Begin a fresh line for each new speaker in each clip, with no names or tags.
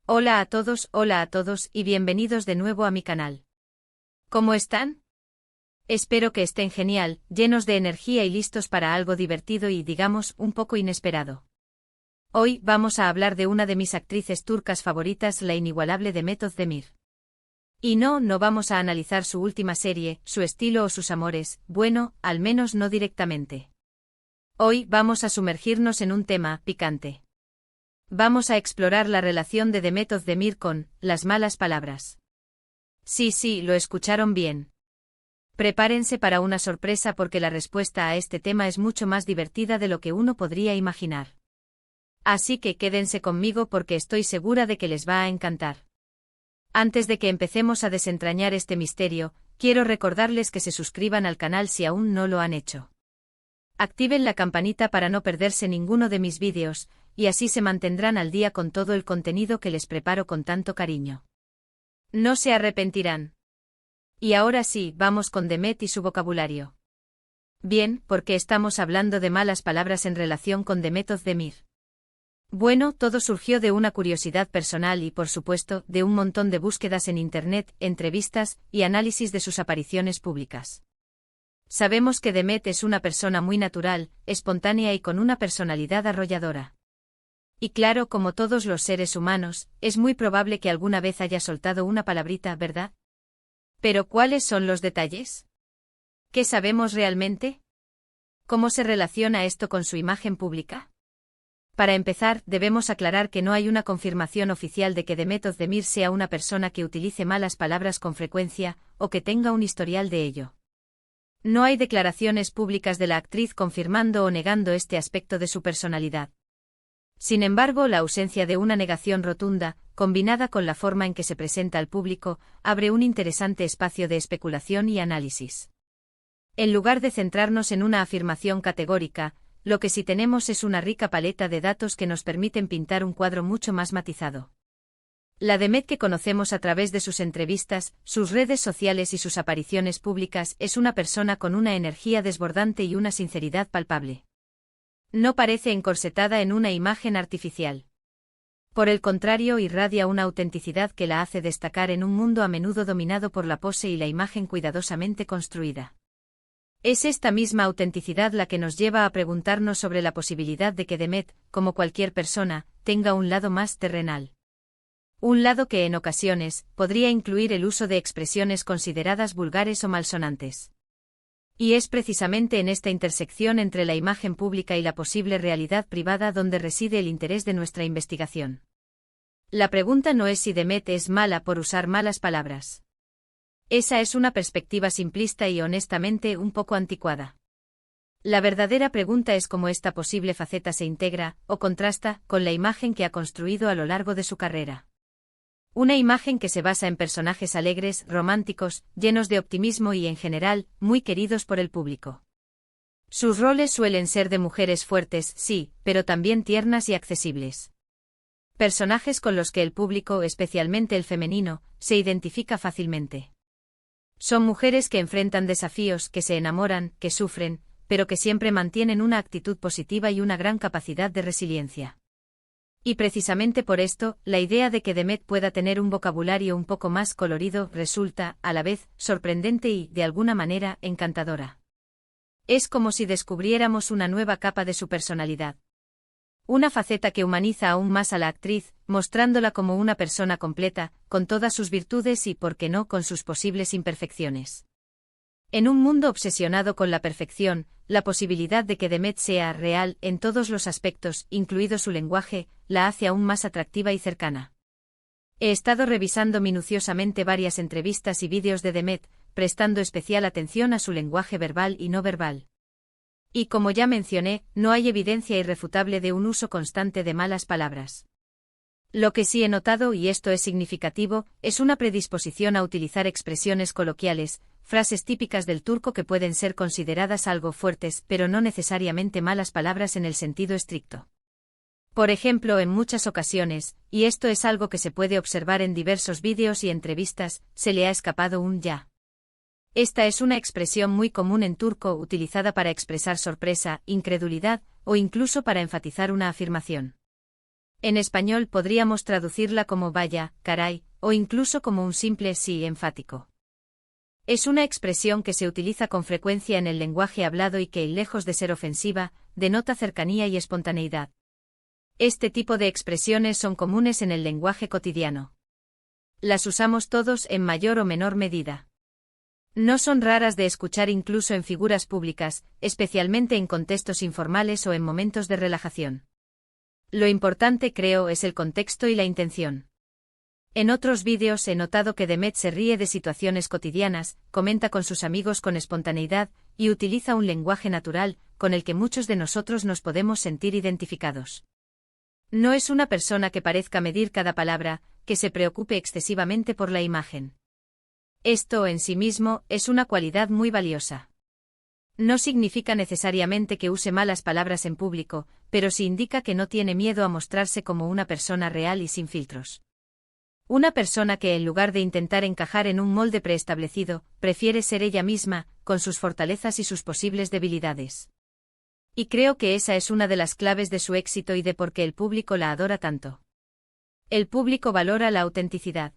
Hola a todos y bienvenidos de nuevo a mi canal. ¿Cómo están? Espero que estén genial, llenos de energía y listos para algo divertido y, digamos, un poco inesperado. Hoy vamos a hablar de una de mis actrices turcas favoritas, la inigualable Demet Özdemir. Y no vamos a analizar su última serie, su estilo o sus amores, bueno, al menos no directamente. Hoy vamos a sumergirnos en un tema picante. Vamos a explorar la relación de Demet Özdemir con las malas palabras. Sí, lo escucharon bien. Prepárense para una sorpresa porque la respuesta a este tema es mucho más divertida de lo que uno podría imaginar. Así que quédense conmigo porque estoy segura de que les va a encantar. Antes de que empecemos a desentrañar este misterio, quiero recordarles que se suscriban al canal si aún no lo han hecho. Activen la campanita para no perderse ninguno de mis vídeos, y así se mantendrán al día con todo el contenido que les preparo con tanto cariño. No se arrepentirán. Y ahora sí, vamos con Demet y su vocabulario. Bien, ¿por qué estamos hablando de malas palabras en relación con Demet Özdemir? Bueno, todo surgió de una curiosidad personal y, por supuesto, de un montón de búsquedas en Internet, entrevistas y análisis de sus apariciones públicas. Sabemos que Demet es una persona muy natural, espontánea y con una personalidad arrolladora. Y claro, como todos los seres humanos, es muy probable que alguna vez haya soltado una palabrita, ¿verdad? Pero ¿cuáles son los detalles? ¿Qué sabemos realmente? ¿Cómo se relaciona esto con su imagen pública? Para empezar, debemos aclarar que no hay una confirmación oficial de que Demet Özdemir sea una persona que utilice malas palabras con frecuencia, o que tenga un historial de ello. No hay declaraciones públicas de la actriz confirmando o negando este aspecto de su personalidad. Sin embargo, la ausencia de una negación rotunda, combinada con la forma en que se presenta al público, abre un interesante espacio de especulación y análisis. En lugar de centrarnos en una afirmación categórica, lo que sí tenemos es una rica paleta de datos que nos permiten pintar un cuadro mucho más matizado. La Demet que conocemos a través de sus entrevistas, sus redes sociales y sus apariciones públicas es una persona con una energía desbordante y una sinceridad palpable. No parece encorsetada en una imagen artificial. Por el contrario, irradia una autenticidad que la hace destacar en un mundo a menudo dominado por la pose y la imagen cuidadosamente construida. Es esta misma autenticidad la que nos lleva a preguntarnos sobre la posibilidad de que Demet, como cualquier persona, tenga un lado más terrenal. Un lado que en ocasiones podría incluir el uso de expresiones consideradas vulgares o malsonantes. Y es precisamente en esta intersección entre la imagen pública y la posible realidad privada donde reside el interés de nuestra investigación. La pregunta no es si Demet es mala por usar malas palabras. Esa es una perspectiva simplista y honestamente un poco anticuada. La verdadera pregunta es cómo esta posible faceta se integra, o contrasta, con la imagen que ha construido a lo largo de su carrera. Una imagen que se basa en personajes alegres, románticos, llenos de optimismo y en general, muy queridos por el público. Sus roles suelen ser de mujeres fuertes, sí, pero también tiernas y accesibles. Personajes con los que el público, especialmente el femenino, se identifica fácilmente. Son mujeres que enfrentan desafíos, que se enamoran, que sufren, pero que siempre mantienen una actitud positiva y una gran capacidad de resiliencia. Y precisamente por esto, la idea de que Demet pueda tener un vocabulario un poco más colorido resulta, a la vez, sorprendente y, de alguna manera, encantadora. Es como si descubriéramos una nueva capa de su personalidad. Una faceta que humaniza aún más a la actriz, mostrándola como una persona completa, con todas sus virtudes y, por qué no, con sus posibles imperfecciones. En un mundo obsesionado con la perfección, la posibilidad de que Demet sea real en todos los aspectos, incluido su lenguaje, la hace aún más atractiva y cercana. He estado revisando minuciosamente varias entrevistas y vídeos de Demet, prestando especial atención a su lenguaje verbal y no verbal. Y como ya mencioné, no hay evidencia irrefutable de un uso constante de malas palabras. Lo que sí he notado, y esto es significativo, es una predisposición a utilizar expresiones coloquiales, frases típicas del turco que pueden ser consideradas algo fuertes, pero no necesariamente malas palabras en el sentido estricto. Por ejemplo, en muchas ocasiones, y esto es algo que se puede observar en diversos vídeos y entrevistas, se le ha escapado un ya. Esta es una expresión muy común en turco utilizada para expresar sorpresa, incredulidad, o incluso para enfatizar una afirmación. En español podríamos traducirla como vaya, caray, o incluso como un simple sí enfático. Es una expresión que se utiliza con frecuencia en el lenguaje hablado y que, lejos de ser ofensiva, denota cercanía y espontaneidad. Este tipo de expresiones son comunes en el lenguaje cotidiano. Las usamos todos en mayor o menor medida. No son raras de escuchar incluso en figuras públicas, especialmente en contextos informales o en momentos de relajación. Lo importante, creo, es el contexto y la intención. En otros vídeos he notado que Demet se ríe de situaciones cotidianas, comenta con sus amigos con espontaneidad, y utiliza un lenguaje natural, con el que muchos de nosotros nos podemos sentir identificados. No es una persona que parezca medir cada palabra, que se preocupe excesivamente por la imagen. Esto, en sí mismo, es una cualidad muy valiosa. No significa necesariamente que use malas palabras en público, pero sí indica que no tiene miedo a mostrarse como una persona real y sin filtros. Una persona que, en lugar de intentar encajar en un molde preestablecido, prefiere ser ella misma, con sus fortalezas y sus posibles debilidades. Y creo que esa es una de las claves de su éxito y de por qué el público la adora tanto. El público valora la autenticidad.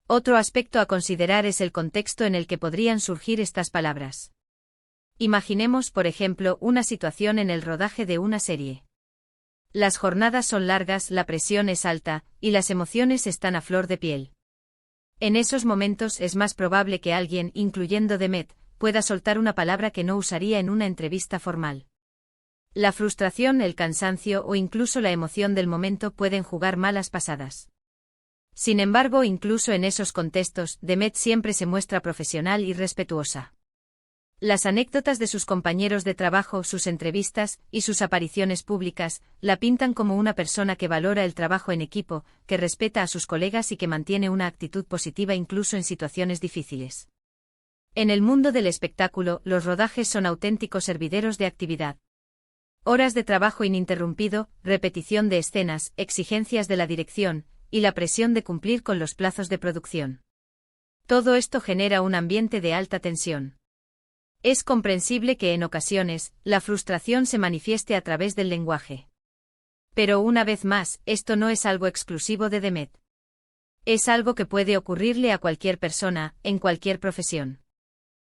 Otro aspecto a considerar es el contexto en el que podrían surgir estas palabras. Imaginemos, por ejemplo, una situación en el rodaje de una serie. Las jornadas son largas, la presión es alta, y las emociones están a flor de piel. En esos momentos es más probable que alguien, incluyendo Demet, pueda soltar una palabra que no usaría en una entrevista formal. La frustración, el cansancio o incluso la emoción del momento pueden jugar malas pasadas. Sin embargo, incluso en esos contextos, Demet siempre se muestra profesional y respetuosa. Las anécdotas de sus compañeros de trabajo, sus entrevistas y sus apariciones públicas, la pintan como una persona que valora el trabajo en equipo, que respeta a sus colegas y que mantiene una actitud positiva incluso en situaciones difíciles. En el mundo del espectáculo, los rodajes son auténticos hervideros de actividad. Horas de trabajo ininterrumpido, repetición de escenas, exigencias de la dirección, y la presión de cumplir con los plazos de producción. Todo esto genera un ambiente de alta tensión. Es comprensible que en ocasiones, la frustración se manifieste a través del lenguaje. Pero una vez más, esto no es algo exclusivo de Demet. Es algo que puede ocurrirle a cualquier persona, en cualquier profesión.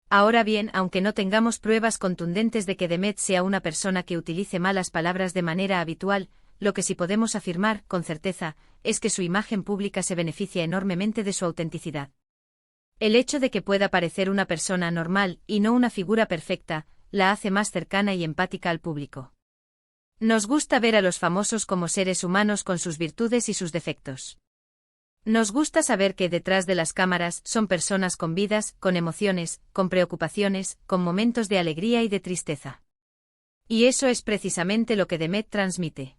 Ahora bien, aunque no tengamos pruebas contundentes de que Demet sea una persona que utilice malas palabras de manera habitual, lo que sí podemos afirmar, con certeza, es que su imagen pública se beneficia enormemente de su autenticidad. El hecho de que pueda parecer una persona normal, y no una figura perfecta, la hace más cercana y empática al público. Nos gusta ver a los famosos como seres humanos con sus virtudes y sus defectos. Nos gusta saber que detrás de las cámaras son personas con vidas, con emociones, con preocupaciones, con momentos de alegría y de tristeza. Y eso es precisamente lo que Demet transmite.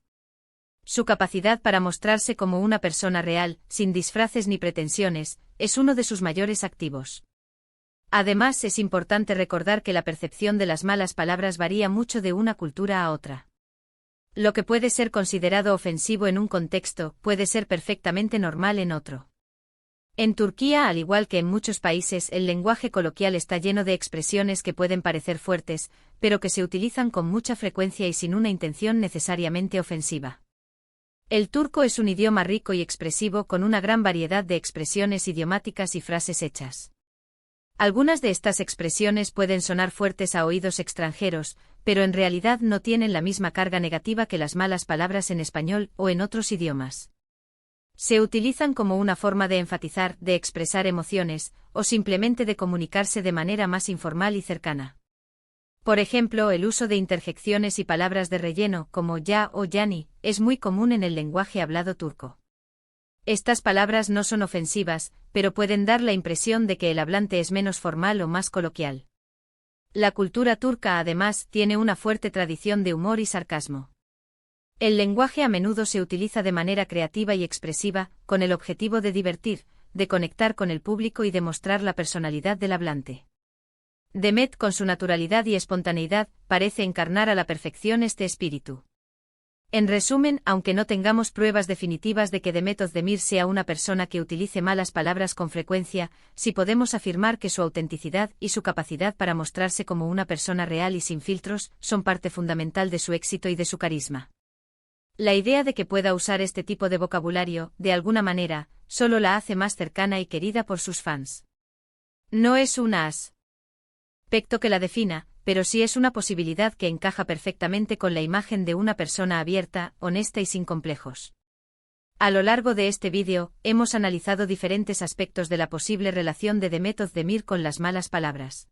Su capacidad para mostrarse como una persona real, sin disfraces ni pretensiones, es uno de sus mayores activos. Además, es importante recordar que la percepción de las malas palabras varía mucho de una cultura a otra. Lo que puede ser considerado ofensivo en un contexto, puede ser perfectamente normal en otro. En Turquía, al igual que en muchos países, el lenguaje coloquial está lleno de expresiones que pueden parecer fuertes, pero que se utilizan con mucha frecuencia y sin una intención necesariamente ofensiva. El turco es un idioma rico y expresivo con una gran variedad de expresiones idiomáticas y frases hechas. Algunas de estas expresiones pueden sonar fuertes a oídos extranjeros, pero en realidad no tienen la misma carga negativa que las malas palabras en español o en otros idiomas. Se utilizan como una forma de enfatizar, de expresar emociones, o simplemente de comunicarse de manera más informal y cercana. Por ejemplo, el uso de interjecciones y palabras de relleno, como ya o yani, es muy común en el lenguaje hablado turco. Estas palabras no son ofensivas, pero pueden dar la impresión de que el hablante es menos formal o más coloquial. La cultura turca, además, tiene una fuerte tradición de humor y sarcasmo. El lenguaje a menudo se utiliza de manera creativa y expresiva, con el objetivo de divertir, de conectar con el público y de mostrar la personalidad del hablante. Demet, con su naturalidad y espontaneidad, parece encarnar a la perfección este espíritu. En resumen, aunque no tengamos pruebas definitivas de que Demet Özdemir sea una persona que utilice malas palabras con frecuencia, sí podemos afirmar que su autenticidad y su capacidad para mostrarse como una persona real y sin filtros son parte fundamental de su éxito y de su carisma. La idea de que pueda usar este tipo de vocabulario, de alguna manera, solo la hace más cercana y querida por sus fans. No es un aspecto que la defina, pero sí es una posibilidad que encaja perfectamente con la imagen de una persona abierta, honesta y sin complejos. A lo largo de este vídeo, hemos analizado diferentes aspectos de la posible relación de Demet Özdemir con las malas palabras.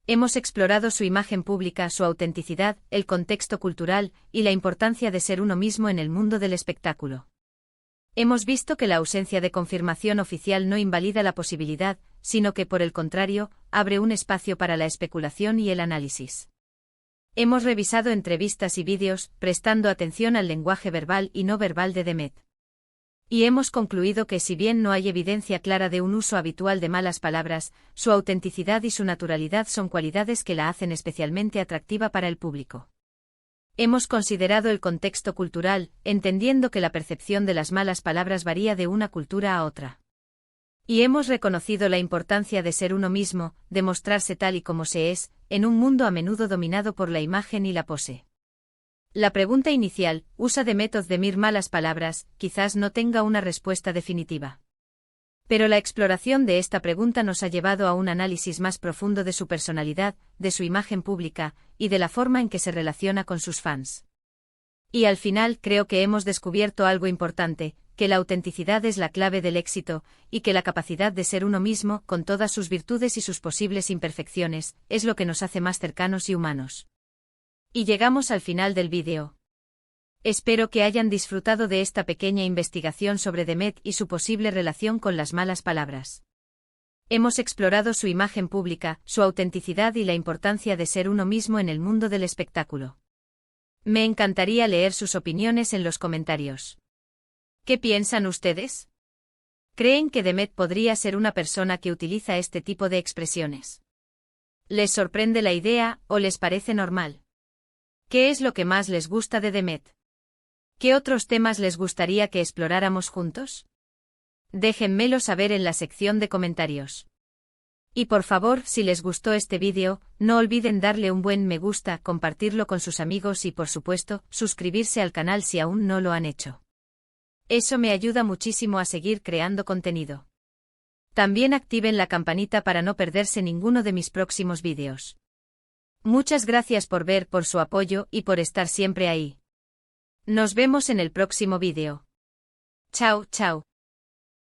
Hemos explorado su imagen pública, su autenticidad, el contexto cultural y la importancia de ser uno mismo en el mundo del espectáculo. Hemos visto que la ausencia de confirmación oficial no invalida la posibilidad, sino que por el contrario, abre un espacio para la especulación y el análisis. Hemos revisado entrevistas y vídeos, prestando atención al lenguaje verbal y no verbal de Demet. Y hemos concluido que si bien no hay evidencia clara de un uso habitual de malas palabras, su autenticidad y su naturalidad son cualidades que la hacen especialmente atractiva para el público. Hemos considerado el contexto cultural, entendiendo que la percepción de las malas palabras varía de una cultura a otra. Y hemos reconocido la importancia de ser uno mismo, de mostrarse tal y como se es, en un mundo a menudo dominado por la imagen y la pose. La pregunta inicial, ¿usa Demet Özdemir malas palabras?, quizás no tenga una respuesta definitiva. Pero la exploración de esta pregunta nos ha llevado a un análisis más profundo de su personalidad, de su imagen pública, y de la forma en que se relaciona con sus fans. Y al final creo que hemos descubierto algo importante, que la autenticidad es la clave del éxito, y que la capacidad de ser uno mismo, con todas sus virtudes y sus posibles imperfecciones, es lo que nos hace más cercanos y humanos. Y llegamos al final del vídeo. Espero que hayan disfrutado de esta pequeña investigación sobre Demet y su posible relación con las malas palabras. Hemos explorado su imagen pública, su autenticidad y la importancia de ser uno mismo en el mundo del espectáculo. Me encantaría leer sus opiniones en los comentarios. ¿Qué piensan ustedes? ¿Creen que Demet podría ser una persona que utiliza este tipo de expresiones? ¿Les sorprende la idea o les parece normal? ¿Qué es lo que más les gusta de Demet? ¿Qué otros temas les gustaría que exploráramos juntos? Déjenmelo saber en la sección de comentarios. Y por favor, si les gustó este vídeo, no olviden darle un buen me gusta, compartirlo con sus amigos y por supuesto, suscribirse al canal si aún no lo han hecho. Eso me ayuda muchísimo a seguir creando contenido. También activen la campanita para no perderse ninguno de mis próximos vídeos. Muchas gracias por ver, por su apoyo y por estar siempre ahí. Nos vemos en el próximo vídeo. Chao, chao.